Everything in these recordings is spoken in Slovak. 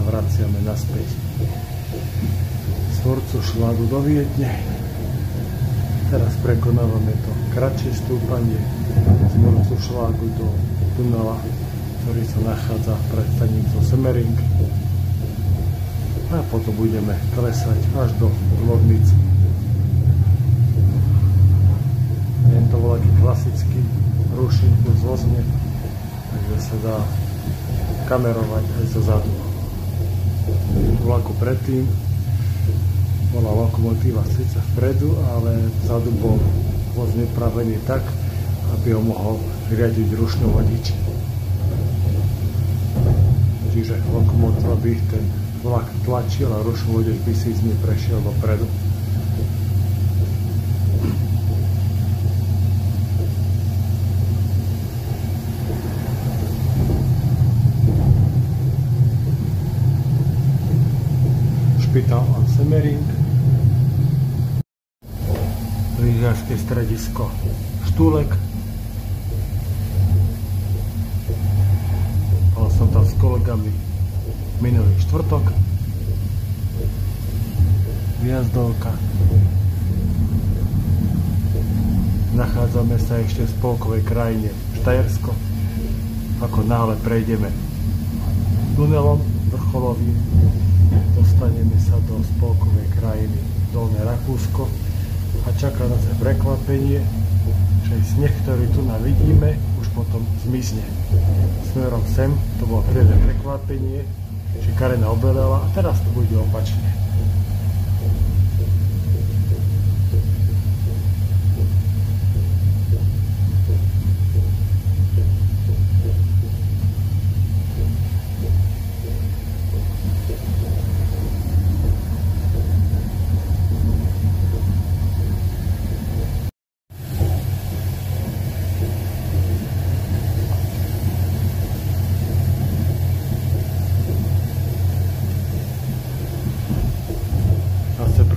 Vraciame naspäť z Wurzelschlagu do Viedne. Teraz prekonávame to kratšie stúpanie z Wurzelschlagu do tunela, ktorý sa nachádza pred stanicou Semmering, a potom budeme klesať až do Lornice. Je to taký klasický rušing plus vozne, takže sa dá kamerovať aj zo zadu. Vlaku predtým bola lokomotíva síce vpredu, ale vzadu bol voz nepravený tak, aby ho mohol riadiť ručný vodič. Čiže lokomotíva by ten vlak tlačil a ručný vodič by si z nej prešiel dopredu. Špitál a Semmering, lyžiarske stredisko Štúlek. Bol som tam s kolegami minulý štvrtok. Výjazdovka. Nachádzame sa ešte v spolkovej krajine Štajersko. Ako náhle prejdeme tunelom vrcholovým, dostaneme sa do spolkovej krajiny Dolné Rakúsko a čaká nás prekvapenie, že sneh, ktorý tu vidíme, už potom zmizne. Smerom sem to bolo prvé prekvapenie, že Karena obelela, a teraz to bude opačne.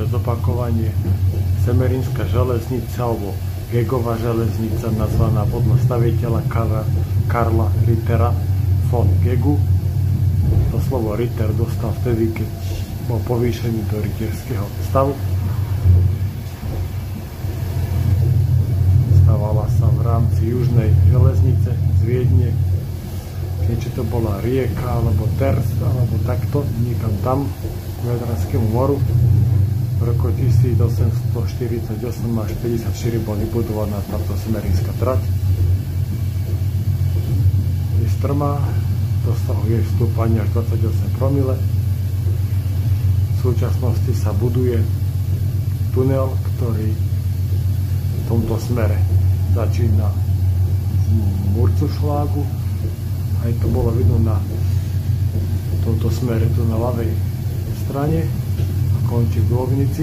Zopakovanie. Semerinská železnica alebo Gegová železnica, nazvaná podľa staviteľa Karla Rittera von Gegu. To slovo Ritter dostal vtedy, keď bol povýšený do rytierského stavu. Stávala sa v rámci južnej železnice z Viedne, keďže to bola rieka alebo terc alebo takto, niekam tam k Jadranskému moru. V roku 1848 až 54 bola vybudovaná táto semerinská trať. Je strmá, dosahuje stúpanie až 28 promile. V súčasnosti sa buduje tunel, ktorý v tomto smere začína v Wurzelschlagu. Aj to bolo vidno na tomto smere, tu na ľavej strane. Končí v Dôvnici,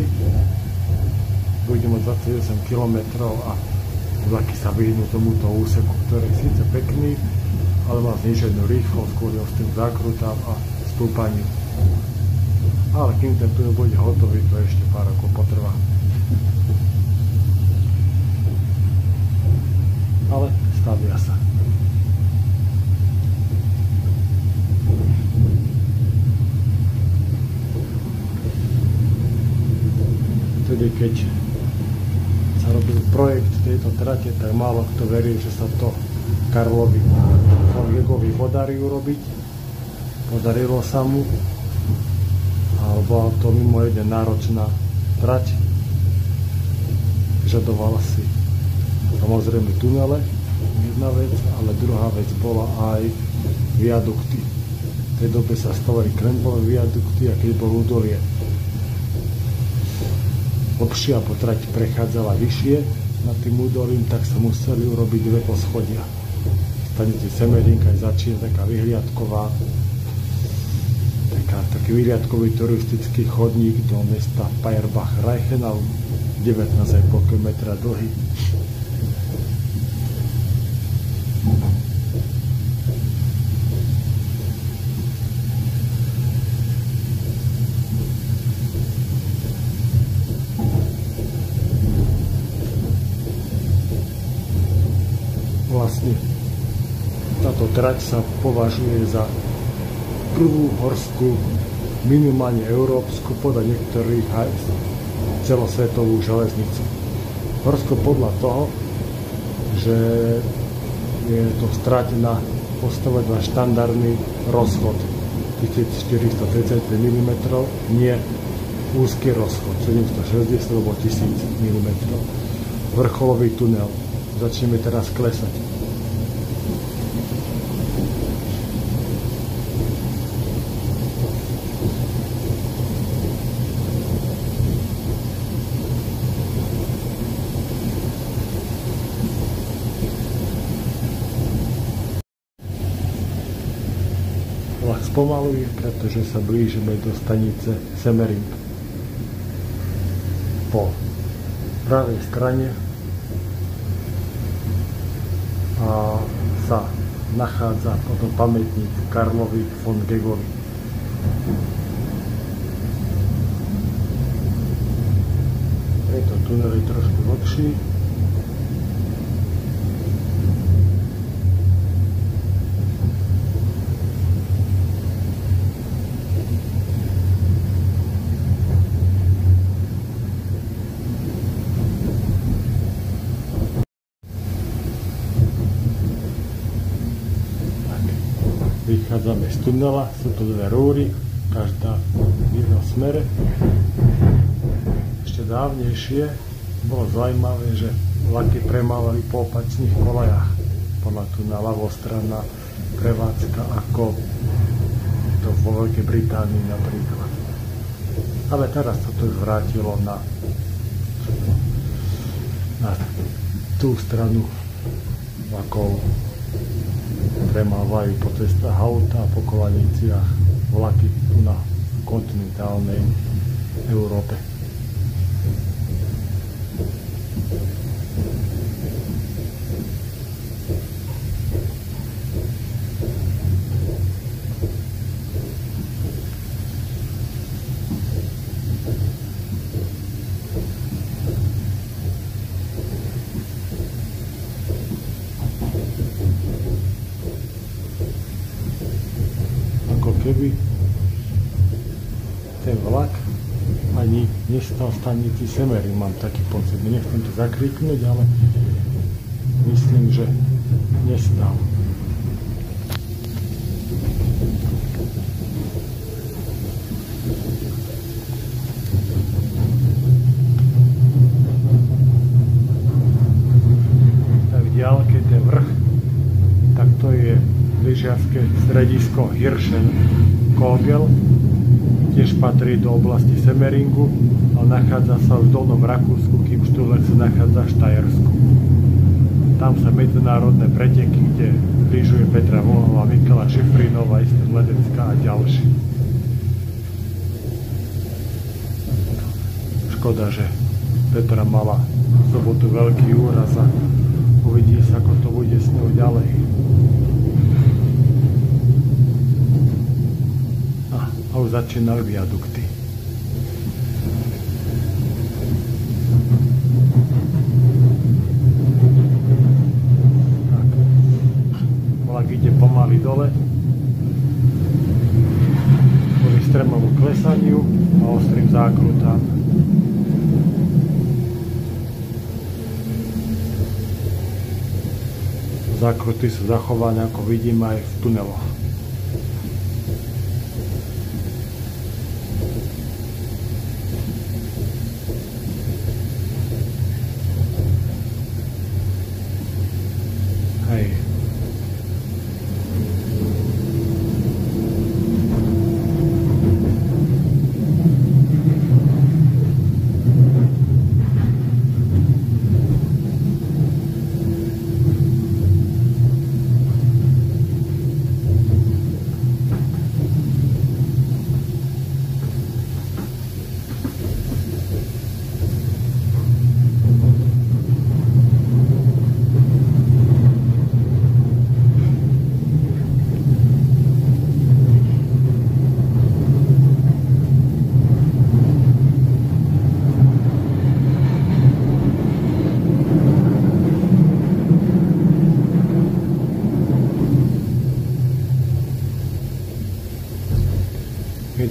bude mať 28 km a vlaky sa vyhnú tomuto úseku, ktorý je síce pekný, ale má zníženú rýchlosť kvôli ostrým zákrutám a stúpaniu. Ale kým ten tunel bude hotový, to ešte pár rokov potrvá. Ale stavia sa. Vtedy, keď sa robil projekt tejto trate, tak málo kto veril, že sa to Karlovi von Gegovi podarí urobiť. Podarilo sa mu, ale bola to mimoriadne náročná trať. Vyžadovala si samozrejme tunele, jedna vec, ale druhá vec bola aj viadukty. V tej dobe sa stavali klenbové viadukty, a keď bol údolie hlbšie a po trati prechádzala vyššie nad tým údolím, tak sa museli urobiť dve poschodia. V stanici Semmering aj začína taká vyhliadková, taká taký vyliadkový turistický chodník do mesta Feuerbach-Reichenau, 19,5 km dlhý. Vlastne táto trať sa považuje za prvú horskú, minimálne európsku, podľa niektorých aj celosvetovú železnicu. Horsko podľa toho, že je to strátená postavená na štandardný rozchod 1430 mm, nie úzky rozchod 760 alebo 1000 mm. Vrcholový tunel. Začneme teraz klesať. Vlak spomaluje, pretože sa blížime do stanice Semmering. Po pravej strane sa nachádza potom pamätník Karlovi von Gegovi. Tento tunel je trošku dlhší. Vychádzame z tunela, sú to dve rúry, každá v jednom smere. Ešte dávnejšie bolo zaujímavé, že vlaky premávali po opačných kolajách. Podľa tunela ľavostranná prevádzka, ako to vo Veľkej Británii napríklad. Ale teraz sa to už vrátilo na tú stranu vlakov. Premávajú po cestách auta a po kolaniciach vlaky tu na kontinentálnej Európe. Keby ten vlak ani nestal v stanici Semmering, mám taký pocit. Nechcem to zakriknúť, ale myslím, že nestal. Tak v diaľke ten vrch, tak to je lyžiarske stredisko Hirschenkogel, tiež patrí do oblasti Semmeringu, ale nachádza sa v Dolnom Rakúsku, kým Štúrlech sa nachádza v Štajersku. Tam sa medzinárodné preteky, kde lyžuje Petra Vlhová, Michala Šifrinová, Ester Ledecká a ďalší. Škoda, že Petra mala v sobotu veľký úraz a uvidí sa, ako to bude s ňou ďalej. A už začínajú viadukty. Tak. Vlak ide pomaly dole. Kvôli stremovému klesaniu a ostrým zákrutám. Zákruty sú zachované, ako vidíme, aj v tuneloch.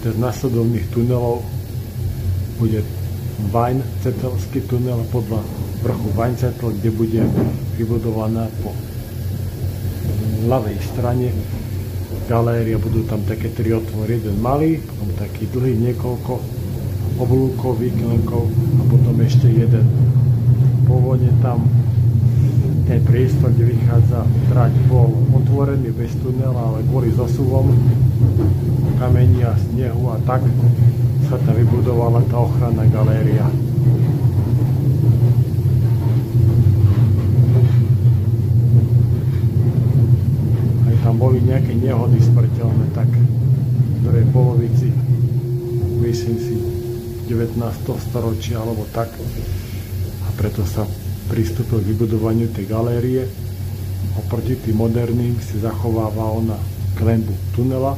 z nasledovných tunelov bude Weinzettelský tunel podľa vrchu Weinzettel, kde bude vybudovaná po ľavej strane galéria, budú tam také 3 otvory, jeden malý, potom taký dlhý, niekoľko oblúkov, výklenkov a potom ešte jeden. Pôvodne tam ten priestor, kde vychádza trať, bol otvorený bez tunela, ale kvôli zosuvom kamení a snehu a tak sa tam vybudovala tá ochranná galéria. Aj tam boli nejaké nehody smrteľné, tak v druhej polovici, myslím si, 19. storočia alebo tak, a preto sa pristúpil k vybudovaniu tej galérie. Oproti tým moderným si zachováva ona klenbu tunela,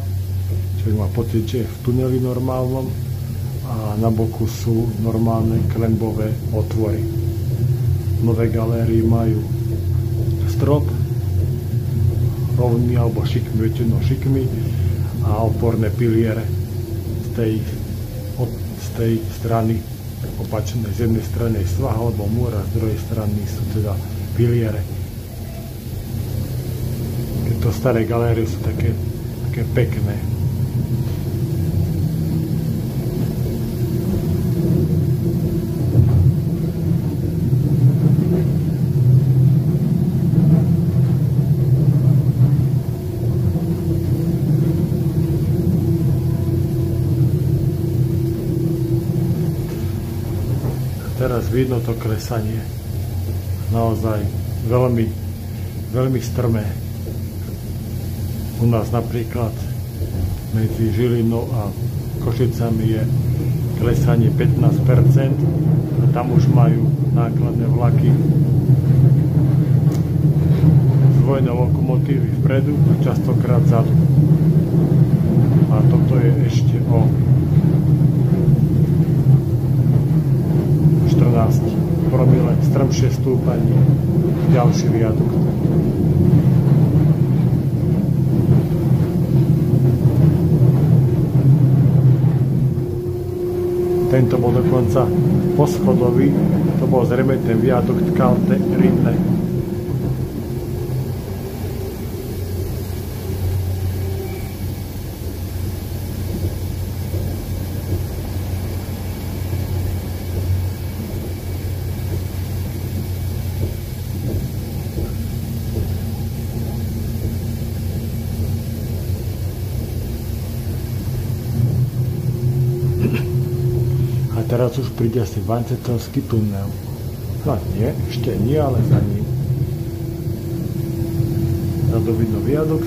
čiže má pocit, že je v tuneli normálnom a na boku sú normálne klenbové otvory. Nové galérie majú strop rovný alebo šikmy, väčšinou šikmy a oporné piliere z tej strany opačnej, z jednej strany je svah alebo múr a z druhej strany sú teda piliere. Tieto staré galérie sú také pekné. Teraz vidno to klesanie, naozaj veľmi, veľmi strmé. U nás napríklad medzi Žilinou a Košicami je klesanie 15% a tam už majú nákladné vlaky zdvojné lokomotívy vpredu a častokrát vzadu. A toto je ešte o 14 promile strmšie stúpanie, ďalší viadukt. Tento bol dokonca poschodový, to bol zrejme ten viadukt Kalte Rinne. Teraz už príde asi Weinzettelský tunel. No nie, ešte nie, ale za ním. Zadu vidno viadukt.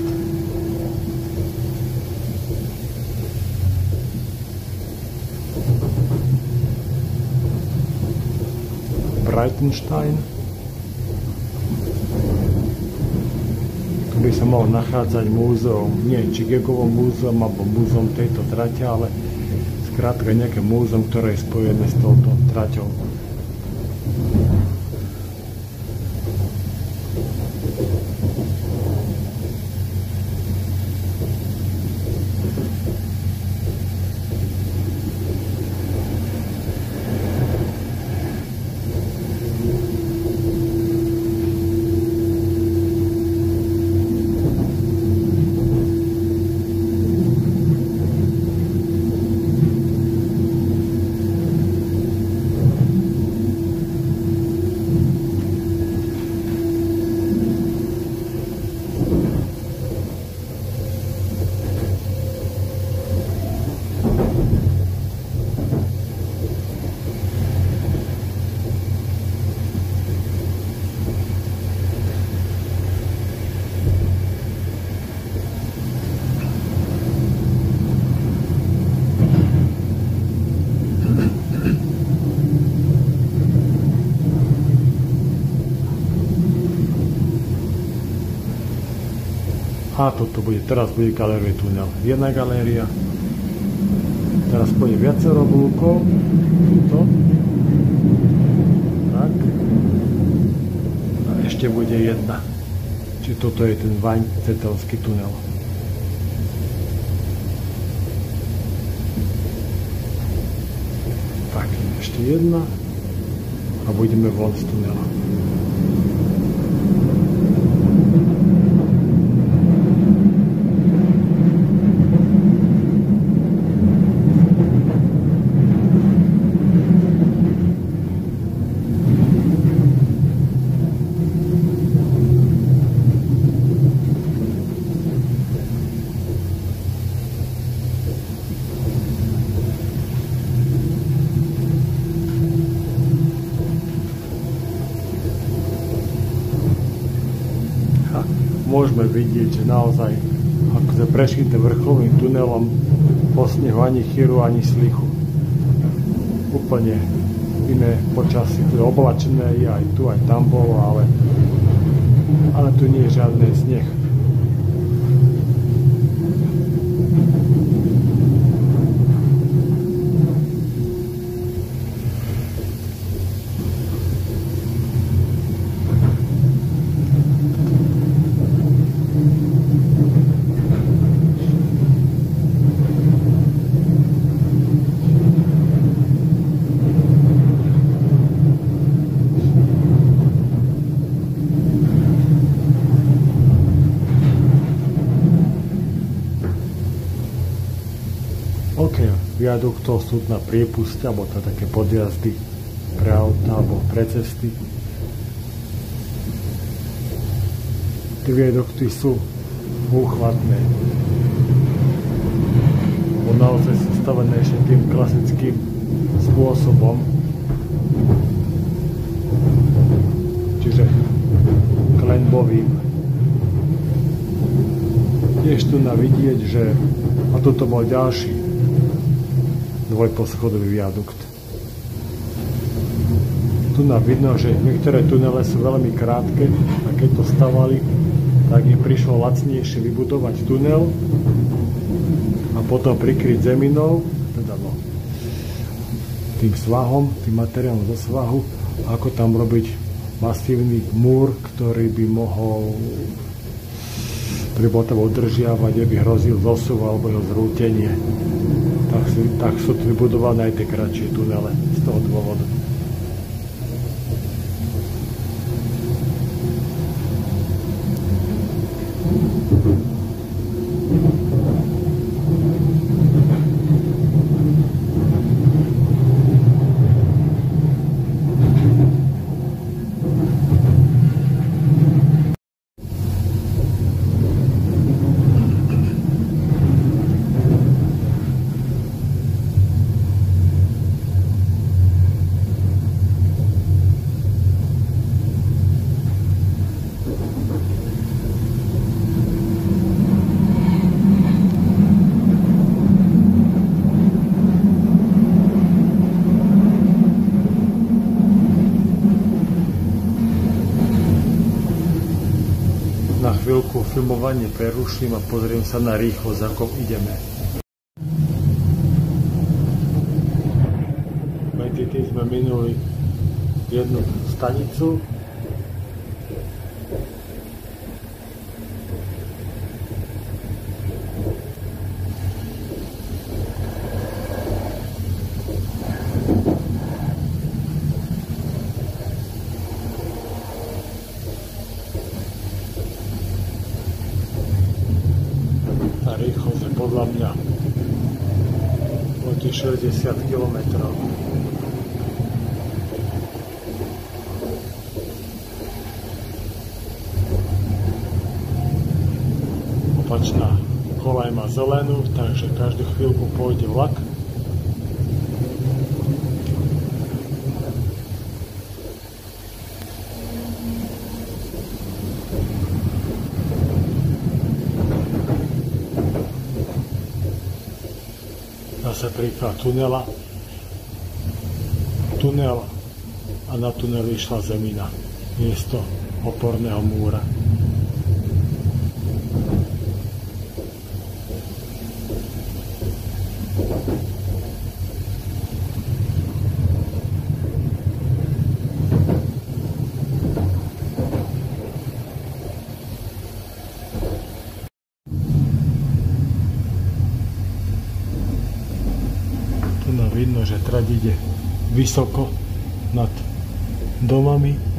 Breitenstein. Tu by sa mohol nachádzať múzeum, nie Čikegovo múzeum alebo múzeum tejto trate, ale skrátka nejaké múzeum, ktoré je spojené s touto traťou. A toto bude, teraz bude galéria tunel. Jedna galéria, teraz pôjde viacero blúkov, tuto, tak, a ešte bude jedna. Čiže toto je ten Weinzettelský tunel. ešte jedna a budeme von z tunela. Môžeme vidieť, že naozaj, ako sme prešli tým vrcholovým tunelom, po snehu ani chyru, ani slichu. Úplne iné počasie, tu je oblačené, aj tu, aj tam bolo, ale tu nie je žiadny sneh. Viaduktov sú na priepuste, alebo to také podjazdy pre auta alebo pre cesty. Tie viadukty sú úchvatné. Bo naozaj sú stavené ešte tým klasickým spôsobom. Čiže klenbovým. Tiež tu na vidieť, že a toto bol ďalší dvojposchodový viadukt. Tu nám vidno, že niektoré tunele sú veľmi krátke a keď to stavali, tak im prišlo lacnejšie vybudovať tunel a potom prikryť zeminou, teda tým svahom, tým materiálom zo svahu, ako tam robiť masívny múr, ktorý by bol tam udržiavať, kde by hrozil zosuv alebo jeho zrútenie. Tak sú tu vybudované aj tie kratšie tunele z toho dôvodu. Na chvíľku filmovanie preruším a pozriem sa na rýchlosť, ako ideme. Medzi tým sme minuli jednu stanicu. Rýchlosť je podľa mňa od 60 km. Opačná koľaj má zelenú, takže každú chvíľku pôjde vlak. Zase príklad tunela. Tunel a na tunel išla zemina miesto oporného múra. Vidno, že trať ide vysoko nad domami.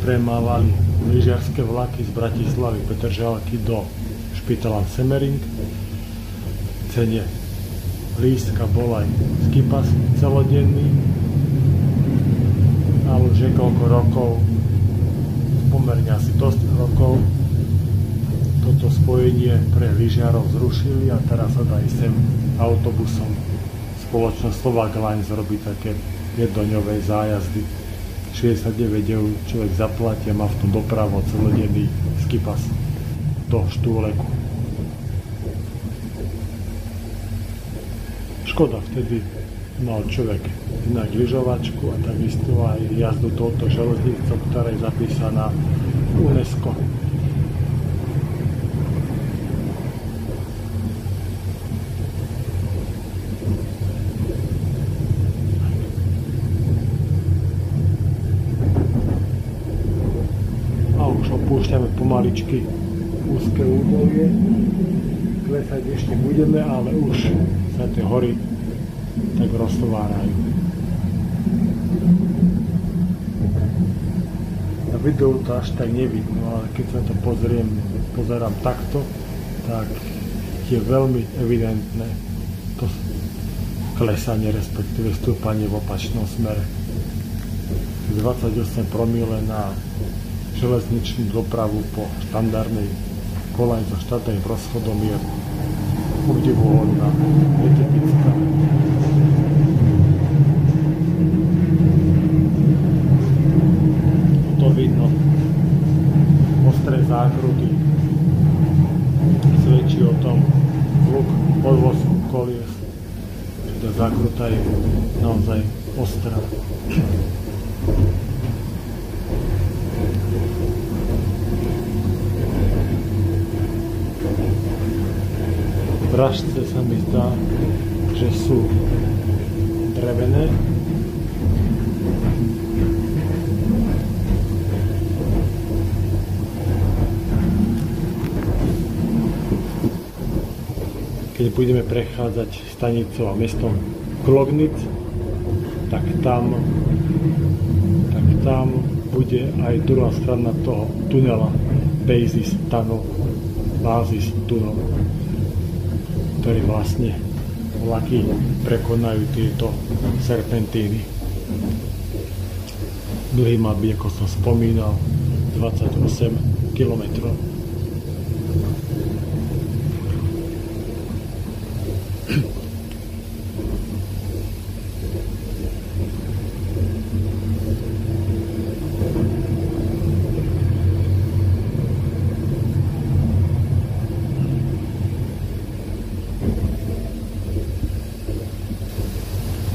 Premávali lyžiarske vlaky z Bratislavy Petržalky do špitala Semering. V cene lístka bol aj skipas celodenný. A už niekoľko rokov, pomerne asi dosť rokov, toto spojenie pre lyžiarov zrušili a teraz sa dá ísť sem autobusom. Spoločnosť Slovak Lines robí také jednodňové zájazdy. 69 eur človek zaplatí a má v tom dopravu celodenný skipas do Štúleku. Škoda, vtedy mal človek inak lyžovačku a takisto aj jazdu touto železnicou, ktorá je zapísaná UNESCO. Opúšťame pomaličky úzke údolie. Klesať ešte budeme, ale už sa tie hory tak roztvárajú. Na videu to až tak nevidno, ale keď sa to pozerám takto, tak je veľmi evidentné to klesanie, respektíve stúpanie v opačnom smere. 28 promile na železničnú dopravu po štandardnej kolaj so štátnym rozchodom je obdivuhodná, netypická. To vidno. Ostré zákruty svedčí o tom hluk podvozku kolies, že tá zákruta je naozaj ostrá. Drážce sa mi zdá, že sú drevené. Keď budeme prechádzať stanicou a mestom Glognic, tak tam bude aj druhá strana toho tunela Basis Tunnel, Basis Tunnel, ktorý vlastne vlaky prekonajú tieto serpentíny. Dlhý má byť, ako som spomínal, 28 km.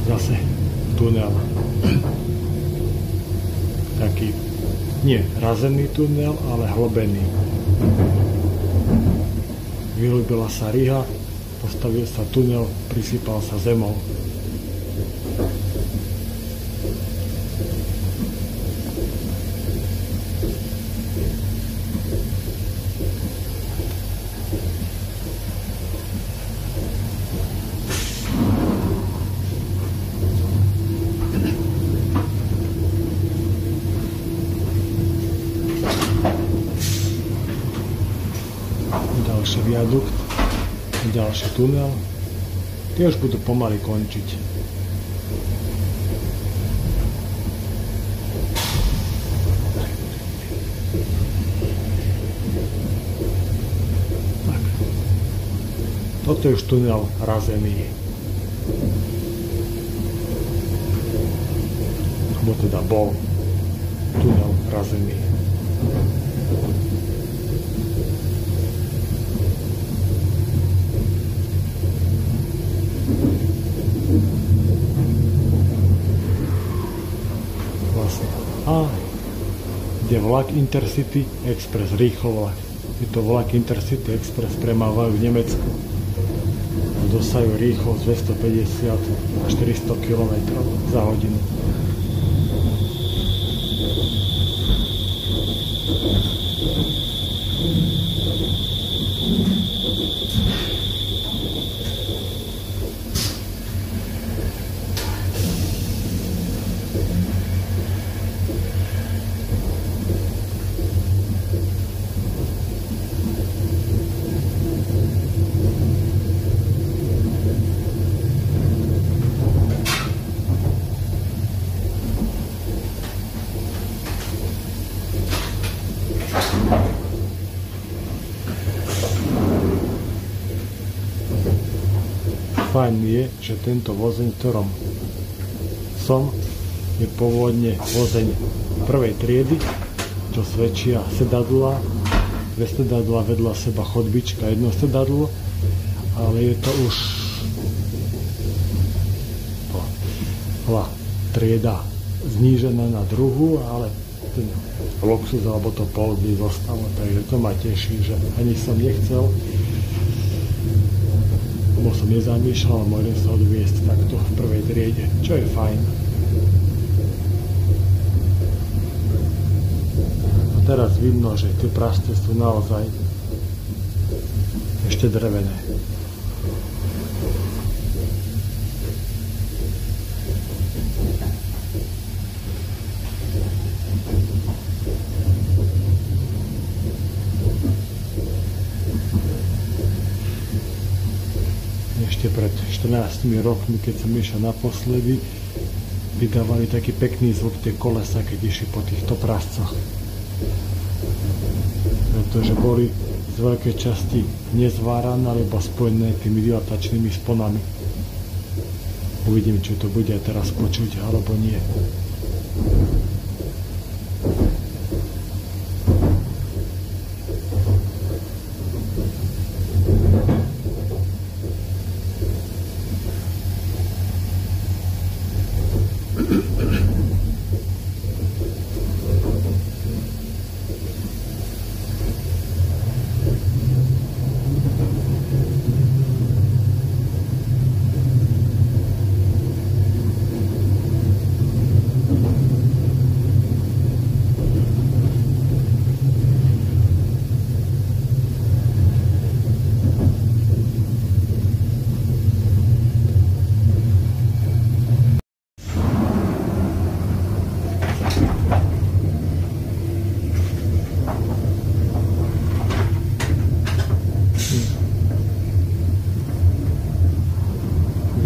Zase tunel. Taký nie razený tunel, ale hlbený. Vyľúbila sa riha, postavil sa tunel, prisypal sa zemou. Ďalší viadukt, ďalší tunel. Tie už budú pomaly končiť. Tak. Toto je už tunel razený. Alebo teda bol tunel razený. A kde vlak Intercity Express, rýchlovlak. Tieto vlaky Intercity Express premávajú v Nemecku. Dosahujú rýchlosť 250 až 400 km za hodinu. Fajn je, že tento vozeň, v ktorom som, je pôvodne vozeň prvej triedy, čo svedčia sedadla, dve sedadla vedľa seba, chodbička, jedno sedadlo, ale je to už trieda znížená na druhú, ale ten luxus alebo to pohodlie zostalo, takže to ma teší, že ani som nechcel, lebo som nezamýšľal, môžem sa odviesť takto v prvej triede, čo je fajn. A teraz vidno, že tie prasce sú naozaj ešte drevené. Ešte pred 14 rokmi, keď som išiel naposledy, vydávali taký pekný zvuk tie kolesa, keď išli po týchto prascoch. Pretože boli z veľkej časti nezvárané alebo spojené tými dilatačnými sponami. Uvidím, či to bude teraz počuť alebo nie.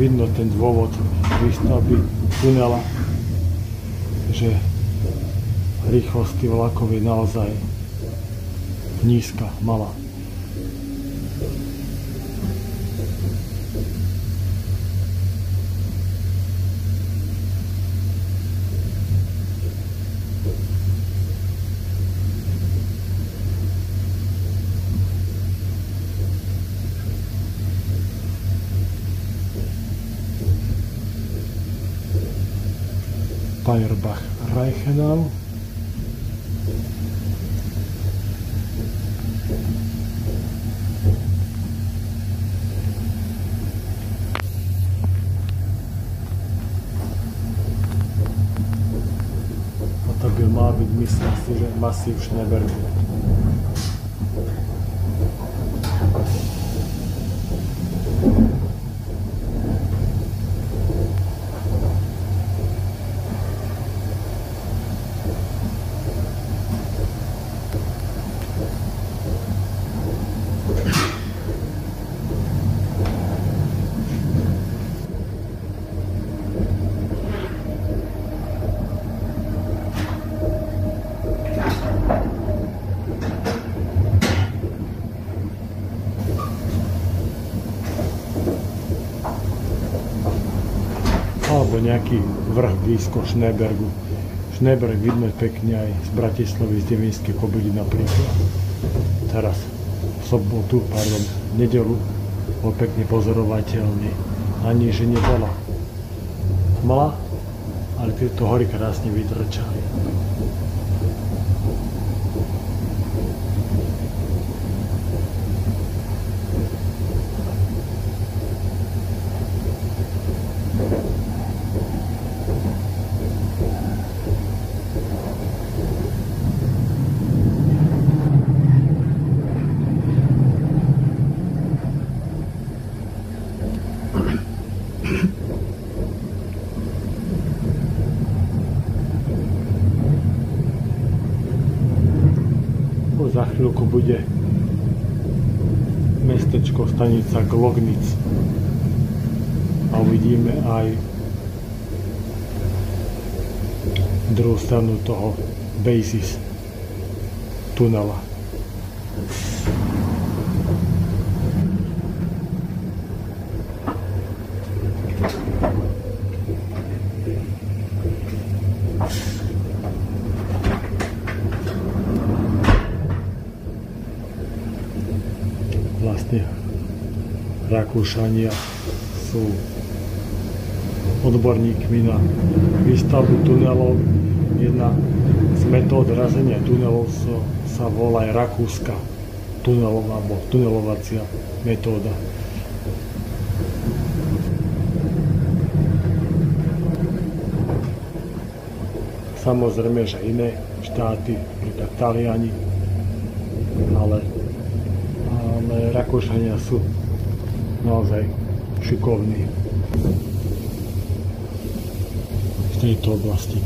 Vidno ten dôvod výstavby tunela, že rýchlosť vlakov je naozaj nízka, malá. Feuerbach-Reichenau. A to by mal byť, myslím si, že masív Schneebergu. Alebo nejaký vrch blízko Schneebergu. Schneeberg vidno pekne aj z Bratislavy, z Devinskej Kobyly napríklad. Teraz v nedelu bol pekne pozorovateľný. Ani že nebola tmavá, ale tieto hory krásne vydrčali. za chvíľku bude mestečko, stanica Glognic. A uvidíme aj druhú stranu toho Basis tunela. Vlastne Rakúšania sú odborníkmi na výstavbu tunelov. Jedna z metód razenia tunelov sa volá aj rakúska tunelová alebo tunelovacia metóda. Samozrejme, že iné štáty, napríklad Taliani, ale Rakúšania sú naozaj šikovní v tejto oblasti.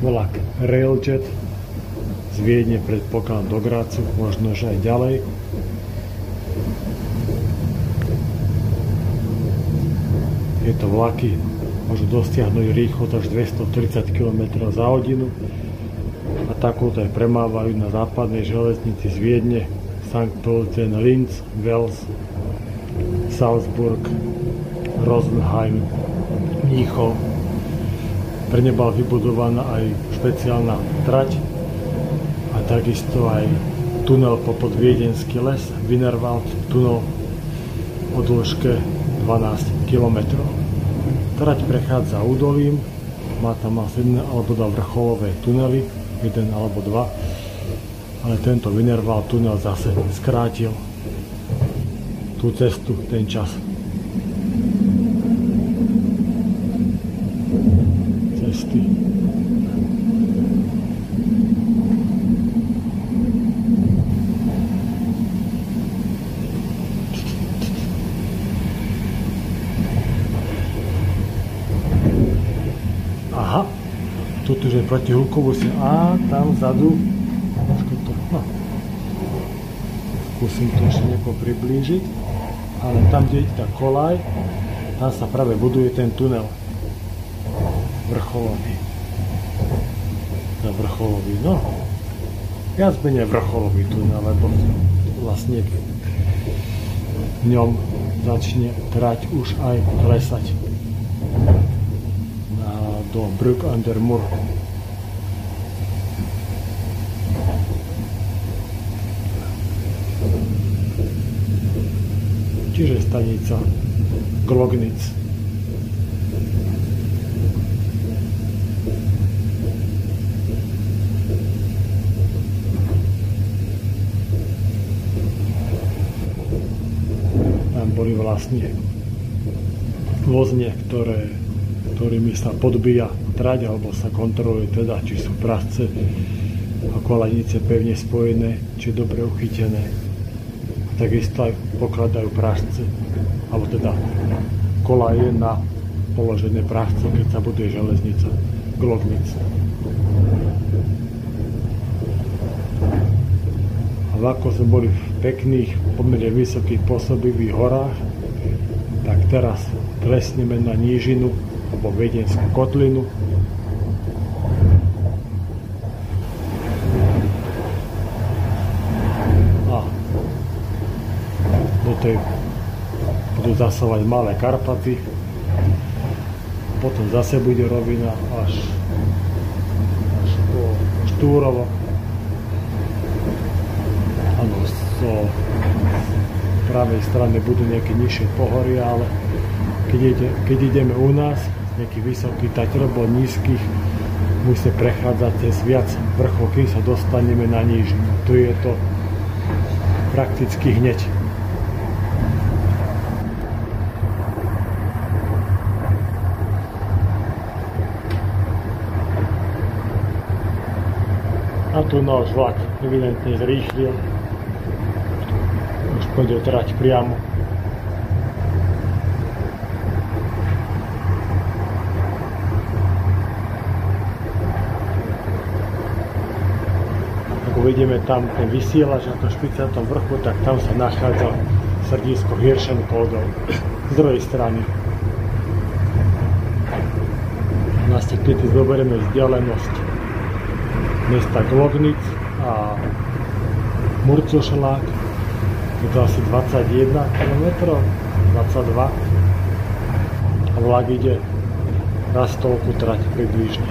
Vlak Railjet z Viedne predpokladám do Grazu, možno že aj ďalej. Tieto vlaky môžu dosiahnuť rýchlosť až 230 km za hodinu a takúto aj premávajú na západnej železnici z Viedne, St. Pölten, Linz, Wels, Salzburg, Rosenheim, Mníchov. Pre ne bola vybudovaná aj špeciálna trať a takisto aj tunel popod Viedenský les, Wienerwald tunel o dĺžke 12 km. Trať prechádza údolím, má tam asi jeden alebo dva vrcholové tunely, jeden alebo dva, ale tento Wienerwald tunel zase skrátil tú cestu, ten čas. Aha, toto je proti Hulkovu a tam vzadu skúsim to ešte nejako priblížiť, ale tam, kde je tá kolaj, tam sa práve buduje ten tunel vrcholový. Vrcholový, no viac menej vrcholový tunel, lebo vlastne v ňom začne trať už aj klesať do Brück an der Mur. Čiže stanica Glognic. Tam boli vlastne vozne, ktorými sa podbíja trať alebo sa kontroluje teda, či sú prasce a kolajnice pevne spojené, či dobre uchytené. Takisto aj pokladajú pražce, alebo teda kolaje na položené pražce, keď sa buduje železnica Glognic. A ako sme boli v pekných, pomerne vysokých pôsobivých horách, tak teraz klesneme na nížinu alebo Viedenskú kotlinu. Budú zasávať Malé Karpaty, potom zase bude rovina až po Štúrovo. Áno, pravej strane budú nejaké nižšie pohoria, ale keď ideme u nás z nejakých vysokých Tatier alebo nízkych, musíme prechádzať cez viac vrchov, kým sa dostaneme na nížinu. Tu je to prakticky hneď. A tu náš vlak evidentne zrýchlil. Už pôjde trať priamo. Ak uvidíme tam ten vysielač na tom 40. vrchu, tak tam sa nachádza srdisko Hirschenkódov z druhej strany. Vlastne keď si zoberieme vzdialenosť mesta Glognic a Murcošlák, je to asi 21 km, 22 a vlak ide raz toľku trať približne.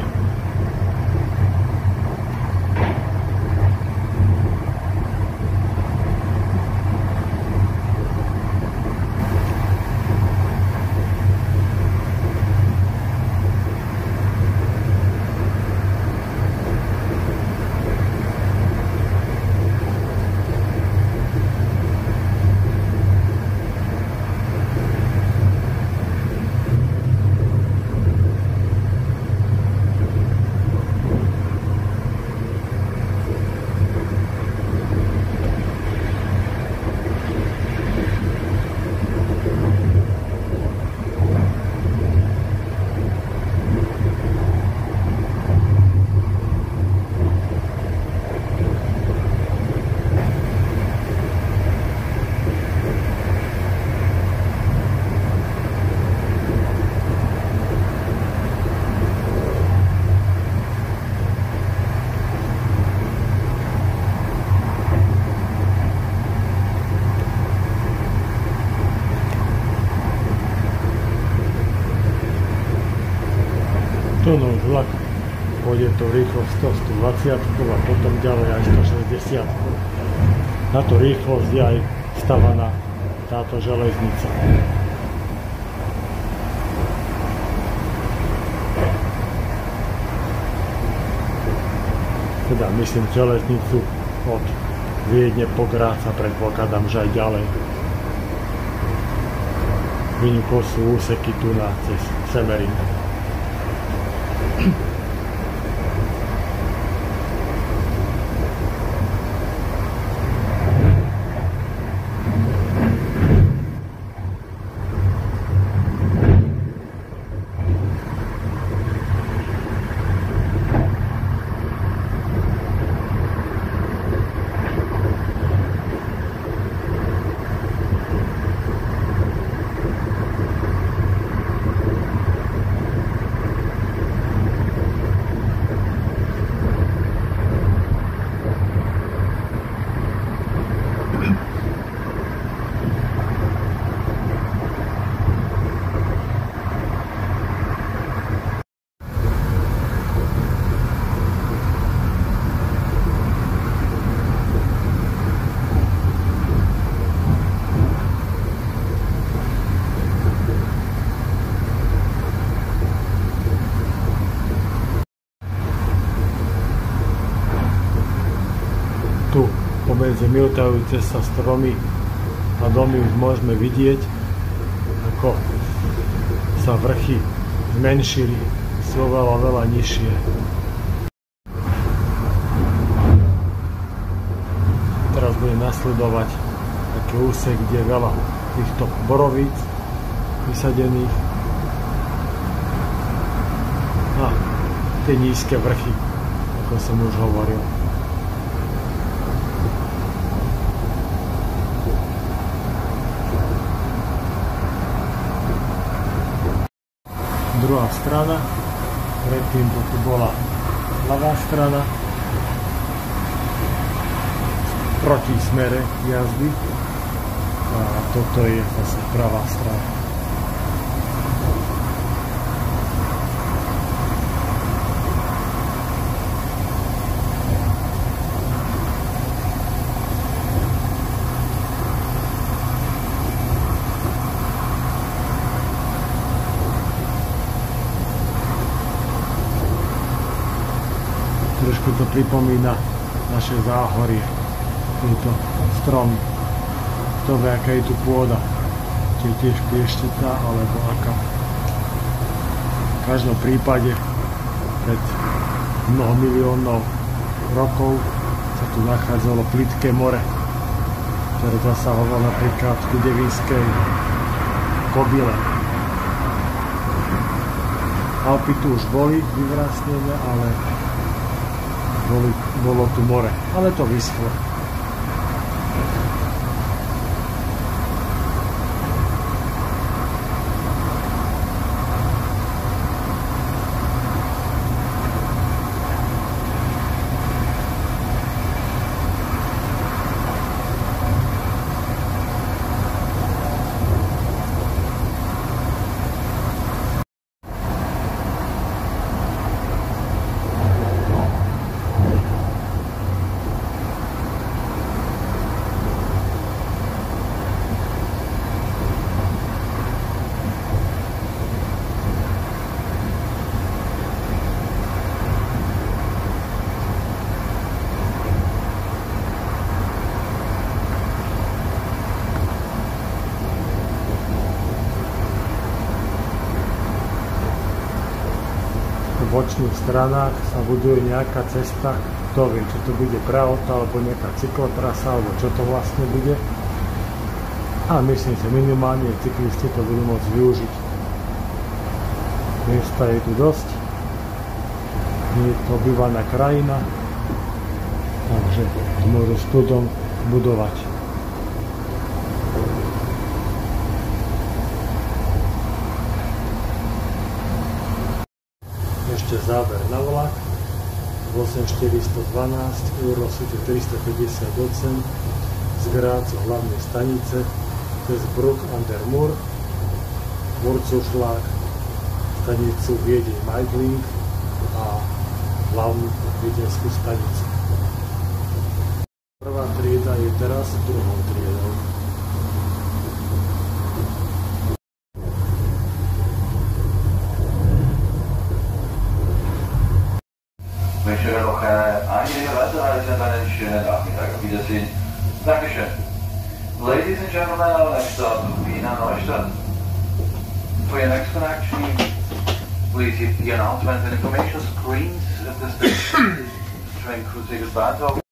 Tu náš vlak pôjde to rýchlosť 120 a potom ďalej aj 160. Na tú rýchlosť je aj stavaná táto železnica. Teda myslím železnicu od Viedne po Grác a predpokladám, že aj ďalej. Výnimkou sú úseky tu na cez Semerín. Tu pomedzi miltajúce sa stromy a domy už môžeme vidieť, ako sa vrchy zmenšili, sú veľa nižšie. Teraz bude nasledovať taký úsek, kde je veľa týchto borovíc vysadených a tie nízke vrchy, ako som už hovoril. Druhá strana, predtým tu bola ľavá strana proti smere jazdy a toto je zase pravá strana. pripomína naše záhorie. Tieto stromy. Kto vie, aká je tu pôda. Či je tiež pieštica, alebo aká. V každom prípade pred mnoho miliónov rokov sa tu nachádzalo plitké more, ktoré zasahovalo napríklad ku Devinskej kobyle. Alpy tu už boli vyvrastnené, ale bolo tu more, ale to vyschlo. V bočných stranách sa buduje nejaká cesta, kto vie, či to bude preauto, alebo nejaká cyklotrasa, alebo čo to vlastne bude. A myslím, že minimálne cyklisti to budú môcť využiť. Miesta je tu dosť, nie je to obývaná krajina, takže môžu studom budovať. Ešte záver na vlak 8412 Eurocity 358 z Graz hlavnej stanice cez Bruck an der Mur, Wurzelschlag, stanicu Viedeň-Meidling a hlavnú viedenskú stanicu. Prvá trieda je teraz druhou triedou. Ich wünsche noch einige Weiterreise und einen schönen Nachmittag. Auf Wiedersehen. Dankeschön. Ladies and gentlemen, our next stop will be Wiener Neustadt. For your next connection, please hit the announcement and information screens at the station. Train crew say goodbye to